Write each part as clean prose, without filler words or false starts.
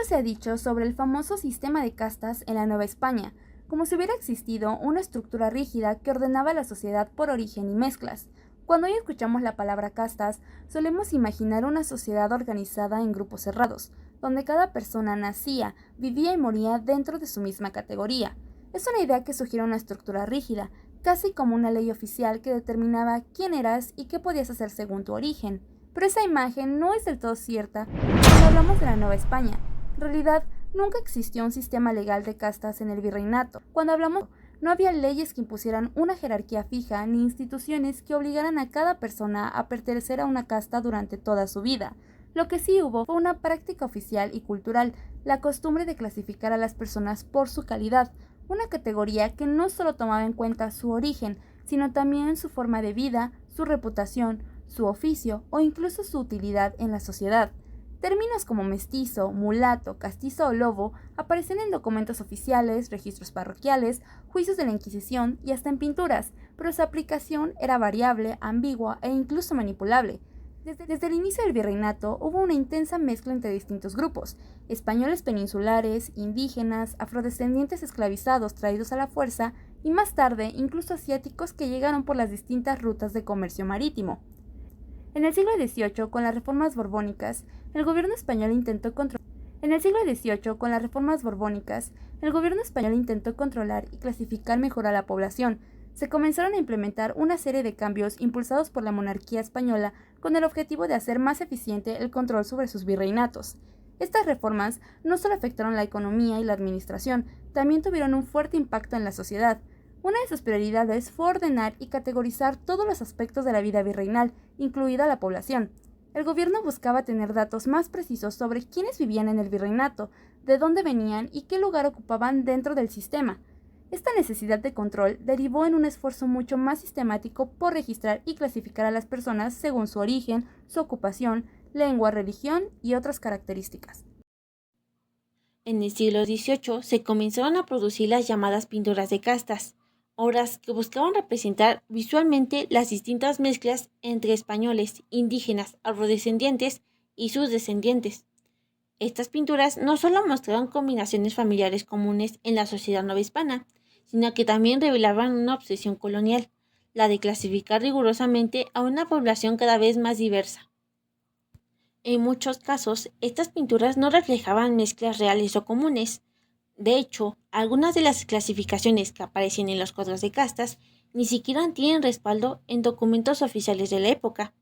se ha dicho sobre el famoso sistema de castas en la Nueva España, como si hubiera existido una estructura rígida que ordenaba la sociedad por origen y mezclas. Cuando hoy escuchamos la palabra castas, solemos imaginar una sociedad organizada en grupos cerrados, donde cada persona nacía, vivía y moría dentro de su misma categoría. Es una idea que sugiere una estructura rígida, casi como una ley oficial que determinaba quién eras y qué podías hacer según tu origen. Pero esa imagen no es del todo cierta cuando hablamos de la Nueva España. En realidad, nunca existió un sistema legal de castas en el virreinato. Cuando hablamos, no había leyes que impusieran una jerarquía fija ni instituciones que obligaran a cada persona a pertenecer a una casta durante toda su vida. Lo que sí hubo fue una práctica oficial y cultural, la costumbre de clasificar a las personas por su calidad, una categoría que no solo tomaba en cuenta su origen, sino también su forma de vida, su reputación, su oficio o incluso su utilidad en la sociedad. Términos como mestizo, mulato, castizo o lobo aparecen en documentos oficiales, registros parroquiales, juicios de la Inquisición y hasta en pinturas, pero su aplicación era variable, ambigua e incluso manipulable. Desde el inicio del virreinato hubo una intensa mezcla entre distintos grupos: españoles peninsulares, indígenas, afrodescendientes esclavizados traídos a la fuerza y más tarde incluso asiáticos que llegaron por las distintas rutas de comercio marítimo. En el siglo XVIII, con las reformas borbónicas, el gobierno español intentó controlar y clasificar mejor a la población. Se comenzaron a implementar una serie de cambios impulsados por la monarquía española con el objetivo de hacer más eficiente el control sobre sus virreinatos. Estas reformas no solo afectaron la economía y la administración, también tuvieron un fuerte impacto en la sociedad. Una de sus prioridades fue ordenar y categorizar todos los aspectos de la vida virreinal, incluida la población. El gobierno buscaba tener datos más precisos sobre quiénes vivían en el virreinato, de dónde venían y qué lugar ocupaban dentro del sistema. Esta necesidad de control derivó en un esfuerzo mucho más sistemático por registrar y clasificar a las personas según su origen, su ocupación, lengua, religión y otras características. En el siglo XVIII se comenzaron a producir las llamadas pinturas de castas, obras que buscaban representar visualmente las distintas mezclas entre españoles, indígenas, afrodescendientes y sus descendientes. Estas pinturas no solo mostraban combinaciones familiares comunes en la sociedad novohispana, sino que también revelaban una obsesión colonial, la de clasificar rigurosamente a una población cada vez más diversa. En muchos casos, estas pinturas no reflejaban mezclas reales o comunes. De hecho, algunas de las clasificaciones que aparecen en los cuadros de castas ni siquiera tienen respaldo en documentos oficiales de la época.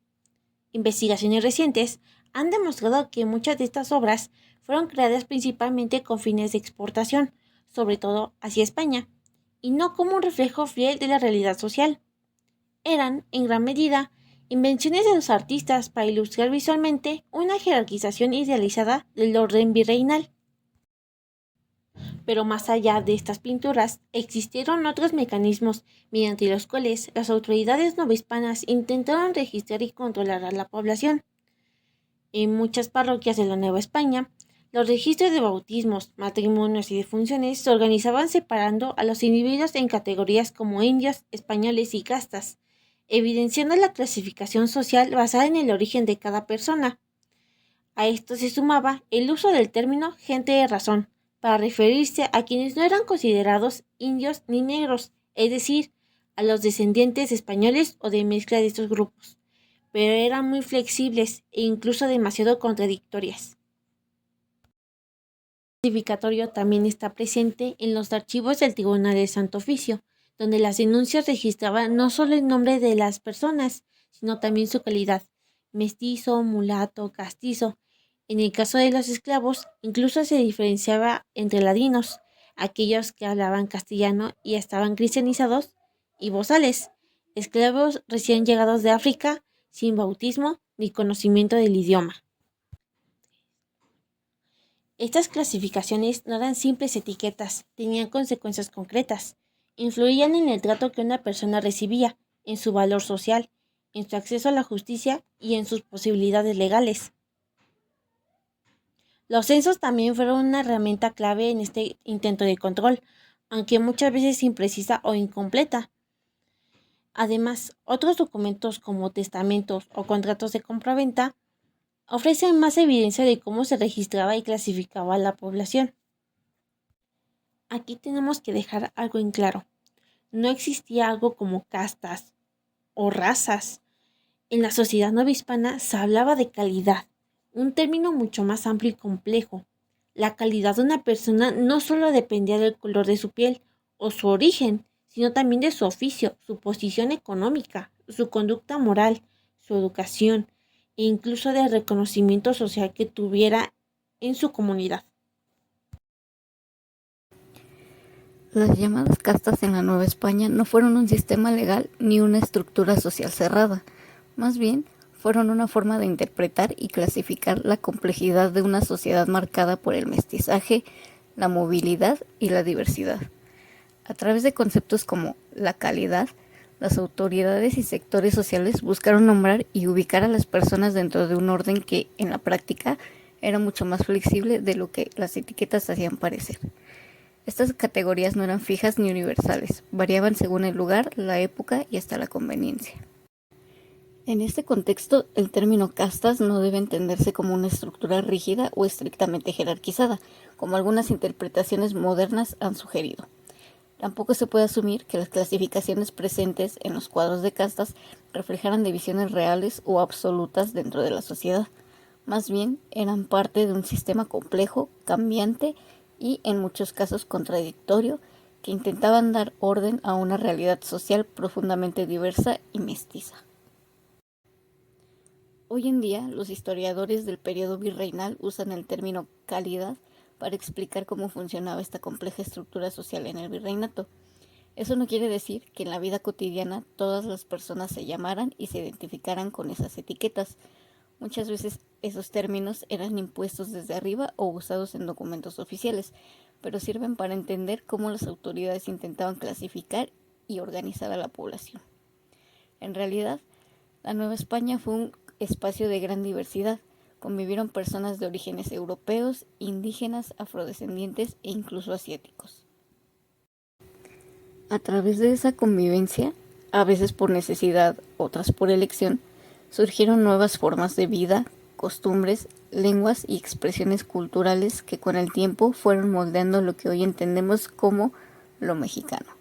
Investigaciones recientes han demostrado que muchas de estas obras fueron creadas principalmente con fines de exportación, sobre todo hacia España, y no como un reflejo fiel de la realidad social. Eran, en gran medida, invenciones de los artistas para ilustrar visualmente una jerarquización idealizada del orden virreinal. Pero más allá de estas pinturas, existieron otros mecanismos mediante los cuales las autoridades novohispanas intentaron registrar y controlar a la población. En muchas parroquias de la Nueva España, los registros de bautismos, matrimonios y defunciones se organizaban separando a los individuos en categorías como indios, españoles y castas, evidenciando la clasificación social basada en el origen de cada persona. A esto se sumaba el uso del término gente de razón, para referirse a quienes no eran considerados indios ni negros, es decir, a los descendientes españoles o de mezcla de estos grupos, pero eran muy flexibles e incluso demasiado contradictorias. El clasificatorio también está presente en los archivos del Tribunal del Santo Oficio, donde las denuncias registraban no solo el nombre de las personas, sino también su calidad: mestizo, mulato, castizo. En el caso de los esclavos, incluso se diferenciaba entre ladinos, aquellos que hablaban castellano y estaban cristianizados, y bozales, esclavos recién llegados de África, sin bautismo ni conocimiento del idioma. Estas clasificaciones no eran simples etiquetas, tenían consecuencias concretas. Influían en el trato que una persona recibía, en su valor social, en su acceso a la justicia y en sus posibilidades legales. Los censos también fueron una herramienta clave en este intento de control, aunque muchas veces imprecisa o incompleta. Además, otros documentos como testamentos o contratos de compraventa ofrecen más evidencia de cómo se registraba y clasificaba a la población. Aquí tenemos que dejar algo en claro. No existía algo como castas o razas. En la sociedad novohispana se hablaba de calidad, un término mucho más amplio y complejo. La calidad de una persona no solo dependía del color de su piel o su origen, sino también de su oficio, su posición económica, su conducta moral, su educación e incluso del reconocimiento social que tuviera en su comunidad. Las llamadas castas en la Nueva España no fueron un sistema legal ni una estructura social cerrada, más bien fueron una forma de interpretar y clasificar la complejidad de una sociedad marcada por el mestizaje, la movilidad y la diversidad. A través de conceptos como la calidad, las autoridades y sectores sociales buscaron nombrar y ubicar a las personas dentro de un orden que, en la práctica, era mucho más flexible de lo que las etiquetas hacían parecer. Estas categorías no eran fijas ni universales, variaban según el lugar, la época y hasta la conveniencia. En este contexto, el término castas no debe entenderse como una estructura rígida o estrictamente jerarquizada, como algunas interpretaciones modernas han sugerido. Tampoco se puede asumir que las clasificaciones presentes en los cuadros de castas reflejaran divisiones reales o absolutas dentro de la sociedad. Más bien, eran parte de un sistema complejo, cambiante y, en muchos casos, contradictorio, que intentaban dar orden a una realidad social profundamente diversa y mestiza. Hoy en día, los historiadores del periodo virreinal usan el término calidad para explicar cómo funcionaba esta compleja estructura social en el virreinato. Eso no quiere decir que en la vida cotidiana todas las personas se llamaran y se identificaran con esas etiquetas. Muchas veces esos términos eran impuestos desde arriba o usados en documentos oficiales, pero sirven para entender cómo las autoridades intentaban clasificar y organizar a la población. En realidad, la Nueva España fue un espacio de gran diversidad. Convivieron personas de orígenes europeos, indígenas, afrodescendientes e incluso asiáticos. A través de esa convivencia, a veces por necesidad, otras por elección, surgieron nuevas formas de vida, costumbres, lenguas y expresiones culturales que con el tiempo fueron moldeando lo que hoy entendemos como lo mexicano.